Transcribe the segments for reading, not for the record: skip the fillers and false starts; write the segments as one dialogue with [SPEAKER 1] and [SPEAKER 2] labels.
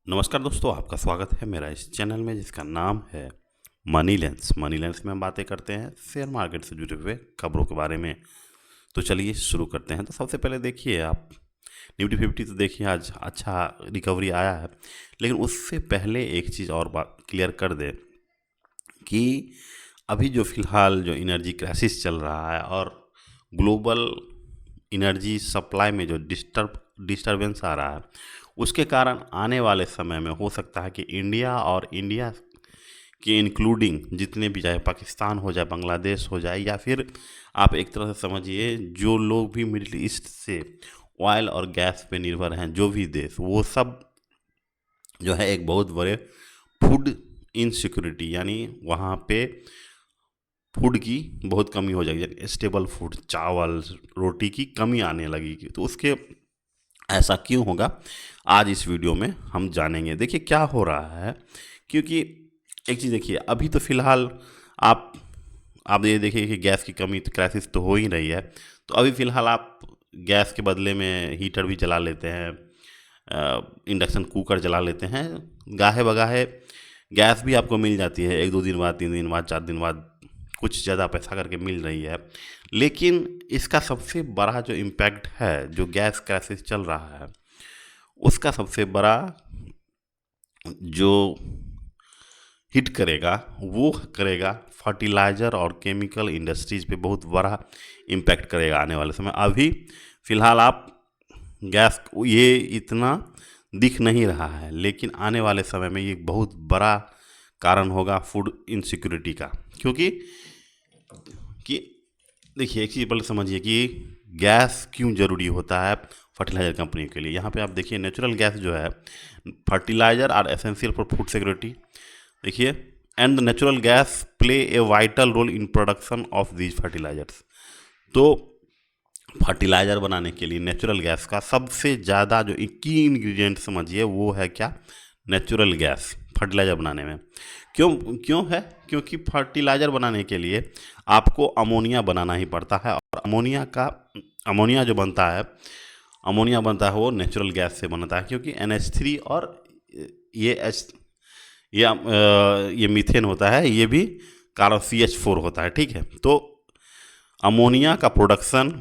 [SPEAKER 1] नमस्कार दोस्तों, आपका स्वागत है मेरा इस चैनल में जिसका नाम है मनी लेंस। मनी लेंस में हम बातें करते हैं शेयर मार्केट से जुड़े हुए खबरों के बारे में। तो चलिए शुरू करते हैं। तो सबसे पहले देखिए आप निफ्टी 50 तो देखिए आज अच्छा रिकवरी आया है, लेकिन उससे पहले एक चीज़ और बात क्लियर कर दे कि अभी जो फ़िलहाल जो एनर्जी क्राइसिस चल रहा है और ग्लोबल एनर्जी सप्लाई में जो डिस्टरबेंस आ रहा है, उसके कारण आने वाले समय में हो सकता है कि इंडिया के इंक्लूडिंग जितने भी, चाहे पाकिस्तान हो जाए, बांग्लादेश हो जाए, या फिर आप एक तरह से समझिए जो लोग भी मिडिल ईस्ट से ऑयल और गैस पे निर्भर हैं, जो भी देश, वो सब जो है एक बहुत बड़े फूड इनसिक्योरिटी, यानी वहाँ पे फूड की बहुत कमी हो जाएगी, यानी स्टेबल फूड, चावल रोटी की कमी आने लगेगी। तो उसके ऐसा क्यों होगा, आज इस वीडियो में हम जानेंगे। देखिए क्या हो रहा है, क्योंकि एक चीज़ देखिए, अभी तो फ़िलहाल आप ये देखिए कि गैस की कमी तो क्राइसिस तो हो ही रही है। तो अभी फ़िलहाल आप गैस के बदले में हीटर भी चला लेते हैं, इंडक्शन कुकर चला लेते हैं, गाहे बगाहे गैस भी आपको मिल जाती है, 1-2 दिन बाद, 3 दिन बाद, 4 दिन बाद, कुछ ज़्यादा पैसा करके मिल रही है। लेकिन इसका सबसे बड़ा जो इम्पैक्ट है, जो गैस क्राइसिस चल रहा है, उसका सबसे बड़ा जो हिट करेगा वो करेगा फर्टिलाइज़र और केमिकल इंडस्ट्रीज़ पे, बहुत बड़ा इम्पैक्ट करेगा आने वाले समय। अभी फ़िलहाल आप गैस ये इतना दिख नहीं रहा है, लेकिन आने वाले समय में ये बहुत बड़ा कारण होगा फूड इनसिक्योरिटी का। क्योंकि कि देखिए एक चीज़ पहले समझिए कि गैस क्यों ज़रूरी होता है फर्टिलाइज़र कंपनी के लिए। यहाँ पे आप देखिए नेचुरल गैस जो है, fertiliser are essential for food security. देखिए, and the natural gas play a vital role in production of these fertilisers. तो फर्टिलाइज़र बनाने के लिए नेचुरल गैस का सबसे ज़्यादा जो की इंग्रेडिएंट समझिए वो है क्या, नेचुरल गैस फर्टिलाइज़र बनाने में। क्यों क्यों है, क्योंकि फर्टिलाइज़र बनाने के लिए आपको अमोनिया बनाना ही पड़ता है, और अमोनिया जो बनता है, अमोनिया बनता है वो नेचुरल गैस से बनता है, क्योंकि NH3 और ये एच ये मीथेन होता है, ये भी कार्बन CH4 होता है, ठीक है। तो अमोनिया का प्रोडक्शन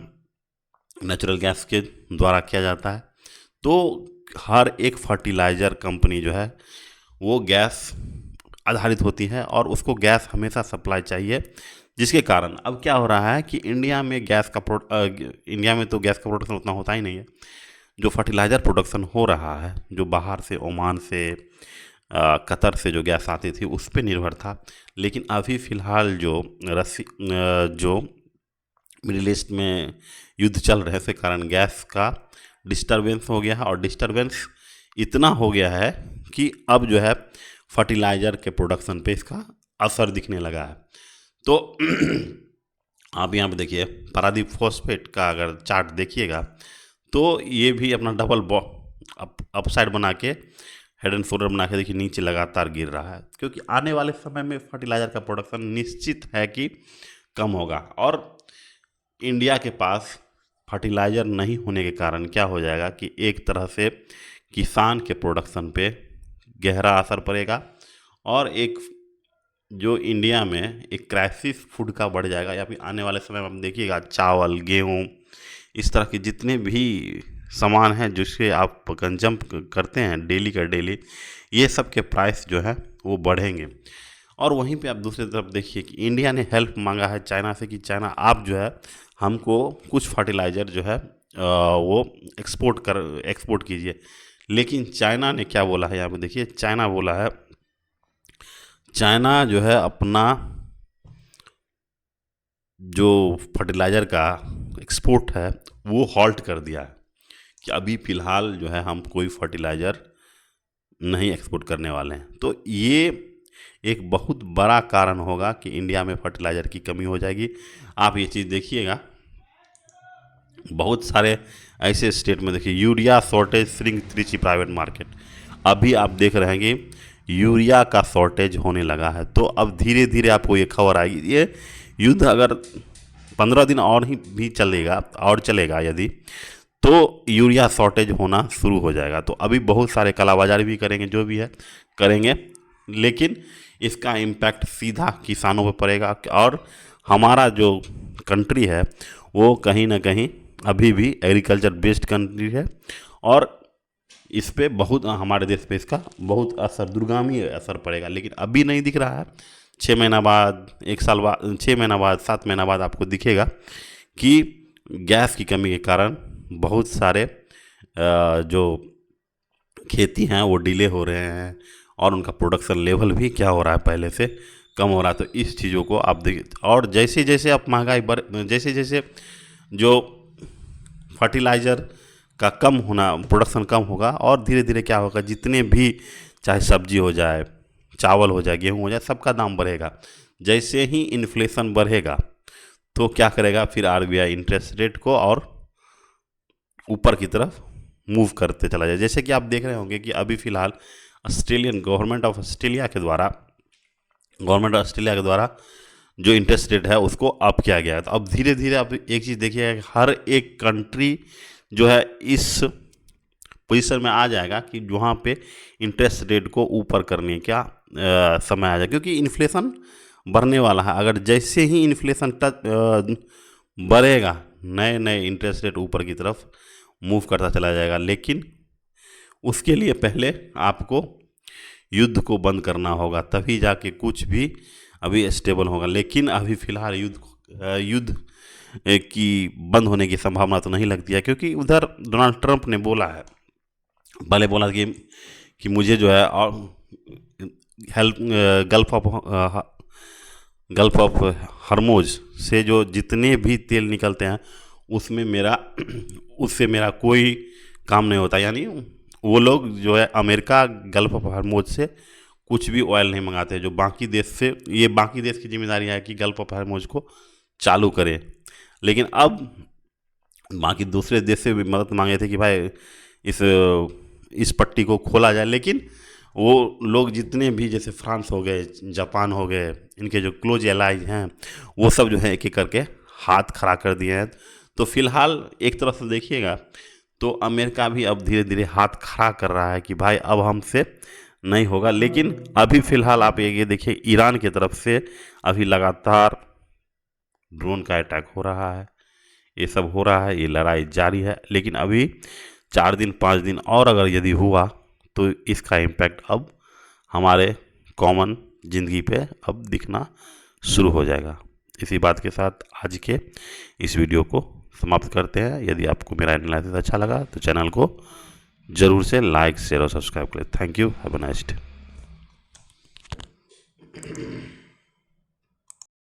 [SPEAKER 1] नेचुरल गैस के द्वारा किया जाता है। तो हर एक फर्टिलाइज़र कंपनी जो है वो गैस आधारित होती है, और उसको गैस हमेशा सप्लाई चाहिए, जिसके कारण अब क्या हो रहा है कि इंडिया में इंडिया में तो गैस का प्रोडक्शन उतना होता ही नहीं है। जो फर्टिलाइज़र प्रोडक्शन हो रहा है, जो बाहर से, ओमान से, कतर से जो गैस आती थी उस पे निर्भर था। लेकिन अभी फ़िलहाल जो मिडिल ईस्ट में युद्ध चल रहे के कारण गैस का डिस्टरबेंस हो गया है, और डिस्टरबेंस इतना हो गया है कि अब जो है फर्टिलाइज़र के प्रोडक्शन पे इसका असर दिखने लगा है। तो आप यहाँ पे देखिए पारादीप फॉस्फेट का अगर चार्ट देखिएगा तो ये भी अपना डबल अपसाइड बना के, हेड एंड शोल्डर बना के देखिए नीचे लगातार गिर रहा है, क्योंकि आने वाले समय में फर्टिलाइज़र का प्रोडक्शन निश्चित है कि कम होगा। और इंडिया के पास फर्टिलाइज़र नहीं होने के कारण क्या हो जाएगा कि एक तरह से किसान के प्रोडक्शन पे गहरा असर पड़ेगा, और एक जो इंडिया में एक क्राइसिस फूड का बढ़ जाएगा। या फिर आने वाले समय में आप देखिएगा चावल, गेहूँ, इस तरह के जितने भी सामान हैं जिससे आप कंज्यूम करते हैं डेली का डेली, ये सब के प्राइस जो है वो बढ़ेंगे। और वहीं पे आप दूसरी तरफ देखिए कि इंडिया ने हेल्प मांगा है चाइना से कि चाइना आप जो है हमको कुछ फर्टिलाइज़र जो है वो एक्सपोर्ट कीजिए। लेकिन चाइना ने क्या बोला है, यहाँ पे देखिए, चाइना बोला है, चाइना जो है अपना जो फर्टिलाइज़र का एक्सपोर्ट है वो हॉल्ट कर दिया है, कि अभी फ़िलहाल जो है हम कोई फर्टिलाइज़र नहीं एक्सपोर्ट करने वाले हैं। तो ये एक बहुत बड़ा कारण होगा कि इंडिया में फर्टिलाइज़र की कमी हो जाएगी। आप ये चीज़ देखिएगा, बहुत सारे ऐसे स्टेट में देखिए urea shortage shrink Trichy private market, अभी आप देख रहे हैं कि यूरिया का शॉर्टेज होने लगा है। तो अब धीरे धीरे आपको ये खबर आएगी, ये युद्ध अगर 15 दिन और ही भी चलेगा और चलेगा यदि, तो यूरिया शॉर्टेज होना शुरू हो जाएगा। तो अभी बहुत सारे कालाबाजारी भी करेंगे, जो भी है करेंगे, लेकिन इसका इम्पैक्ट सीधा किसानों पर पड़ेगा। और हमारा जो कंट्री है वो कहीं ना कहीं अभी भी एग्रीकल्चर बेस्ड कंट्री है, और इस पे बहुत, हमारे देश पे इसका बहुत असर, दूरगामी असर पड़ेगा। लेकिन अभी नहीं दिख रहा है। 6 महीना बाद, 1 साल बाद, 6 महीना बाद, 7 महीना बाद आपको दिखेगा कि गैस की कमी के कारण बहुत सारे जो खेती हैं वो डिले हो रहे हैं, और उनका प्रोडक्शन लेवल भी क्या हो रहा है, पहले से कम हो रहा है। तो इस चीज़ों को आप देखिए, और जैसे जैसे आप महंगाई जैसे जैसे जो फर्टिलाइज़र का कम होना, प्रोडक्शन कम होगा, और धीरे धीरे क्या होगा, जितने भी चाहे सब्जी हो जाए, चावल हो जाए, गेहूँ हो जाए, सबका दाम बढ़ेगा। जैसे ही इन्फ्लेशन बढ़ेगा तो क्या करेगा, फिर आरबीआई इंटरेस्ट रेट को और ऊपर की तरफ मूव करते चला जाए। जैसे कि आप देख रहे होंगे कि अभी फ़िलहाल गवर्नमेंट ऑफ ऑस्ट्रेलिया के द्वारा जो इंटरेस्ट रेट है उसको अप किया गया है। तो अब धीरे धीरे आप एक चीज़ देखिए, हर एक कंट्री जो है इस पोजीशन में आ जाएगा कि वहाँ पे इंटरेस्ट रेट को ऊपर करने का समय आ जाएगा, क्योंकि इन्फ्लेशन बढ़ने वाला है। अगर जैसे ही इन्फ्लेशन बढ़ेगा, नए नए इंटरेस्ट रेट ऊपर की तरफ मूव करता चला जाएगा। लेकिन उसके लिए पहले आपको युद्ध को बंद करना होगा, तभी जाके कुछ भी अभी स्टेबल होगा। लेकिन अभी फ़िलहाल युद्ध की बंद होने की संभावना तो नहीं लगती है, क्योंकि उधर डोनाल्ड ट्रंप ने बोला है, पहले बोला कि मुझे जो है और हेल्प गल्फ ऑफ हर्मोज से जो जितने भी तेल निकलते हैं उससे मेरा कोई काम नहीं होता। यानी वो लोग जो है अमेरिका गल्फ ऑफ हर्मोज से कुछ भी ऑयल नहीं मंगाते, जो बाकी देश से, ये बाकी देश की जिम्मेदारी है कि गल्फ ऑफ हर्मोज को चालू करें। लेकिन अब बाकी दूसरे देश से भी मदद मांगे थे कि भाई इस पट्टी को खोला जाए, लेकिन वो लोग जितने भी, जैसे फ्रांस हो गए, जापान हो गए, इनके जो क्लोज एलाइज हैं, वो सब जो है एक एक करके हाथ खड़ा कर दिए हैं। तो फिलहाल एक तरफ से देखिएगा तो अमेरिका भी अब धीरे धीरे हाथ खड़ा कर रहा है कि भाई अब हमसे नहीं होगा। लेकिन अभी फ़िलहाल आप ये देखिए, ईरान की तरफ से अभी लगातार ड्रोन का अटैक हो रहा है, ये सब हो रहा है, ये लड़ाई जारी है। लेकिन अभी 4 दिन 5 दिन और अगर यदि हुआ तो इसका इम्पैक्ट अब हमारे कॉमन ज़िंदगी पे अब दिखना शुरू हो जाएगा। इसी बात के साथ आज के इस वीडियो को समाप्त करते हैं। यदि आपको मेरा एनालिसिस अच्छा लगा तो चैनल को ज़रूर से लाइक, शेयर और सब्सक्राइब करें। Thank you, have a nice day.